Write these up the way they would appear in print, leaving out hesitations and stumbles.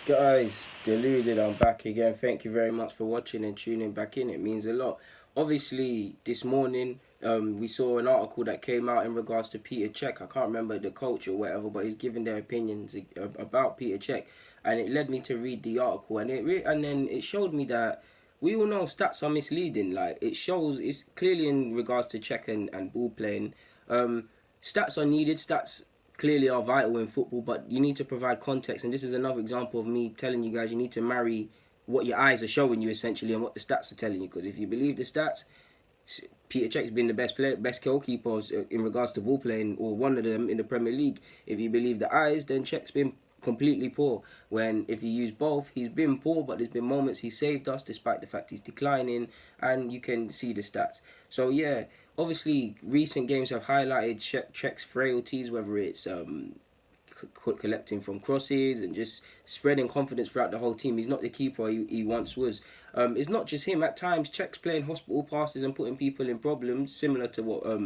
Guys, deluded, I'm back again. Thank you very much for watching and tuning back in. It means a lot. Obviously, this morning, we saw an article that came out in regards to Petr Cech. I can't remember the coach or whatever, but he's giving their opinions about Petr Cech, and it led me to read the article, and then it showed me that we all know stats are misleading. Like, it shows, it's clearly in regards to Cech and ball playing. Stats are needed. Stats clearly are vital in football, but you need to provide context. And this is another example of me telling you guys you need to marry what your eyes are showing you essentially and what the stats are telling you. Because if you believe the stats, Petr Cech's been the best goalkeeper in regards to ball playing, or one of them in the Premier League. If you believe the eyes, then Cech's been completely poor. When if you use both, he's been poor, but there's been moments he saved us despite the fact he's declining, and you can see the stats. So yeah, obviously recent games have highlighted Cech's frailties, whether it's collecting from crosses and just spreading confidence throughout the whole team. He's not the keeper he once was. It's not just him. At times, Cech's playing hospital passes and putting people in problems, similar to what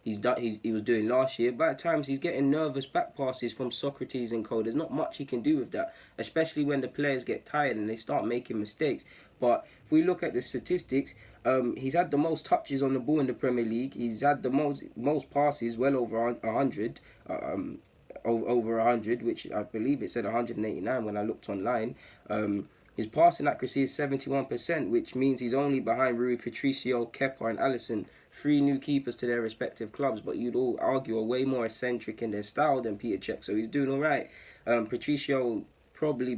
he was doing last year. But at times, he's getting nervous back passes from Socrates and co. There's not much he can do with that, especially when the players get tired and they start making mistakes. But if we look at the statistics, he's had the most touches on the ball in the Premier League. He's had the most passes, well over 100. Over 100, which I believe it said 189 when I looked online. His passing accuracy is 71%, which means he's only behind Rui Patricio, Kepa and Alisson, three new keepers to their respective clubs, but you'd all argue are way more eccentric in their style than Petr Cech, so he's doing all right. Patricio probably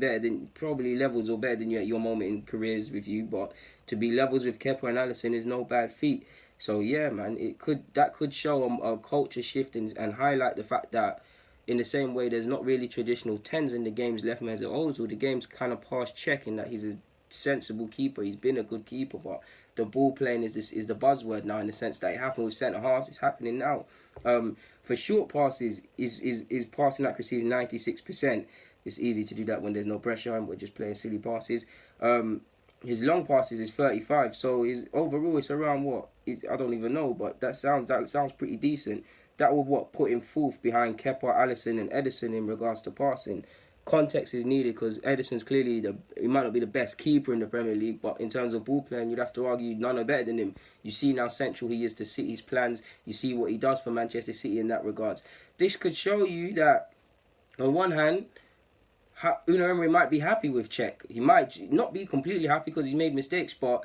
levels or better than you at your moment in careers with you, but to be levels with Kepa and Alisson is no bad feat. So yeah, man, that could show a culture shift and highlight the fact that in the same way there's not really traditional 10s in the games left as it holds, or the game's kind of past checking that he's a sensible keeper. He's been a good keeper, but the ball playing is the buzzword now, in the sense that it happened with centre halves. It's happening now. For short passes, his passing accuracy is 96%. It's easy to do that when there's no pressure and we're just playing silly passes. His long passes is 35, so his overall it's around what? I don't even know, but that sounds pretty decent. That would put him fourth behind Kepa, Alisson and Ederson in regards to passing. Context is needed because Ederson's clearly he might not be the best keeper in the Premier League, but in terms of ball playing, you'd have to argue none are better than him. You see now central he is to City's plans. You see what he does for Manchester City in that regards. This could show you that, on one hand, Unai Emery might be happy with Cech. He might not be completely happy because he's made mistakes, but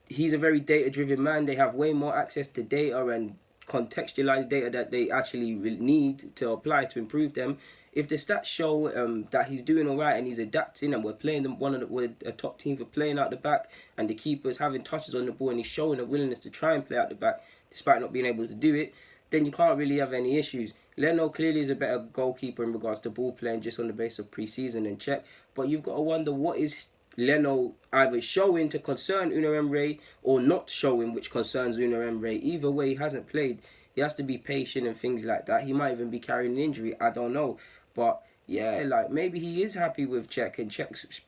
he's a very data-driven man. They have way more access to data and contextualized data that they actually need to apply to improve them. If the stats show that he's doing all right and he's adapting, and we're playing we're a top team for playing out the back, and the keeper's having touches on the ball and he's showing a willingness to try and play out the back despite not being able to do it, then you can't really have any issues. Leno clearly is a better goalkeeper in regards to ball playing just on the basis of pre-season and Cech, but you've got to wonder what is Leno either showing to concern Unai Emery or not showing, which concerns Unai Emery. Either way, he hasn't played. He has to be patient and things like that. He might even be carrying an injury. I don't know. But yeah, like maybe he is happy with Cech and Cech's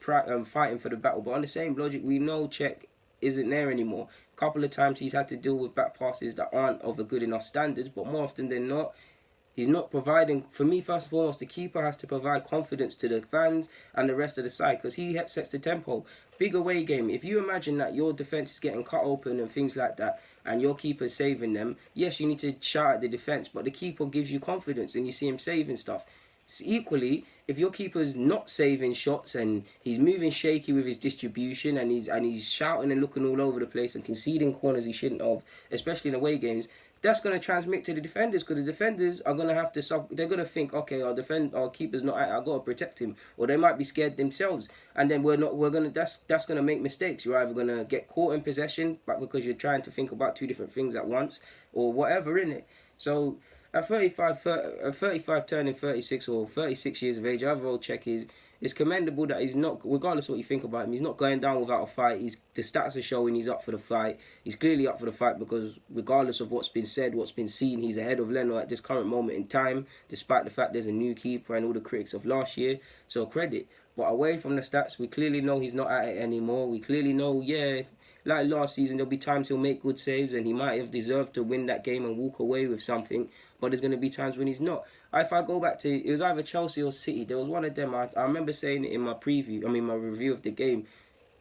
fighting for the battle. But on the same logic, we know Cech isn't there anymore. A couple of times he's had to deal with back passes that aren't of a good enough standards, but more often than not, he's not providing. For me, first and foremost, the keeper has to provide confidence to the fans and the rest of the side, because he sets the tempo. Big away game. If you imagine that your defence is getting cut open and things like that, and your keeper's saving them, yes, you need to shout at the defence, but the keeper gives you confidence and you see him saving stuff. So equally, if your keeper's not saving shots and he's moving shaky with his distribution and he's shouting and looking all over the place and conceding corners he shouldn't have, especially in away games, that's going to transmit to the defenders, because the defenders are going to have to they're going to think, okay, our keeper's not out, I've got to protect him, or they might be scared themselves, and then that's going to make mistakes. You're either going to get caught in possession, but because you're trying to think about two different things at once, or whatever in it. So at 35 turning 36 or 36 years of age, however old Cech is, it's commendable that he's not, regardless of what you think about him, he's not going down without a fight. The stats are showing he's up for the fight. He's clearly up for the fight because regardless of what's been said, what's been seen, he's ahead of Leno at this current moment in time, despite the fact there's a new keeper and all the critics of last year. So credit. But away from the stats, we clearly know he's not at it anymore. We clearly know, like last season, there'll be times he'll make good saves and he might have deserved to win that game and walk away with something, but there's going to be times when he's not. if I go back to, it was either Chelsea or City. There was one of them. I remember saying it in my preview. I mean, my review of the game.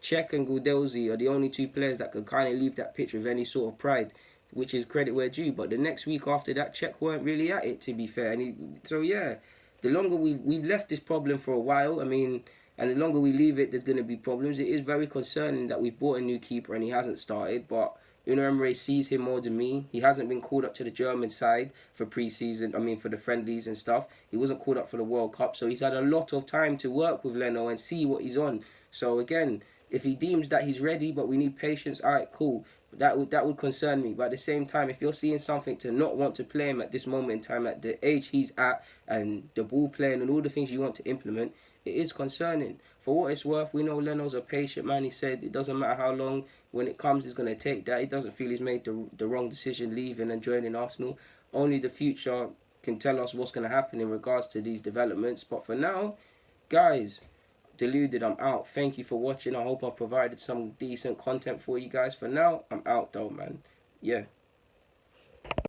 Cech and Gudelzi are the only two players that could kind of leave that pitch with any sort of pride, which is credit where due. But the next week after that, Cech weren't really at it, to be fair. So yeah, the longer we've left this problem for a while. I mean, and the longer we leave it, there's going to be problems. It is very concerning that we've bought a new keeper and he hasn't started, but Unai Emery sees him more than me. He hasn't been called up to the German side for pre-season, I mean for the friendlies and stuff. He wasn't called up for the World Cup, so he's had a lot of time to work with Leno and see what he's on. So again, if he deems that he's ready, but we need patience, alright, cool. That would concern me. But at the same time, if you're seeing something to not want to play him at this moment in time, at the age he's at, and the ball playing and all the things you want to implement, it is concerning. For what it's worth, we know Leno's a patient man. He said it doesn't matter how long, when it comes, he's going to take that. He doesn't feel he's made the wrong decision leaving and joining Arsenal. Only the future can tell us what's going to happen in regards to these developments. But for now, guys, deluded, I'm out. Thank you for watching. I hope I provided some decent content for you guys. For now, I'm out though, man. Yeah.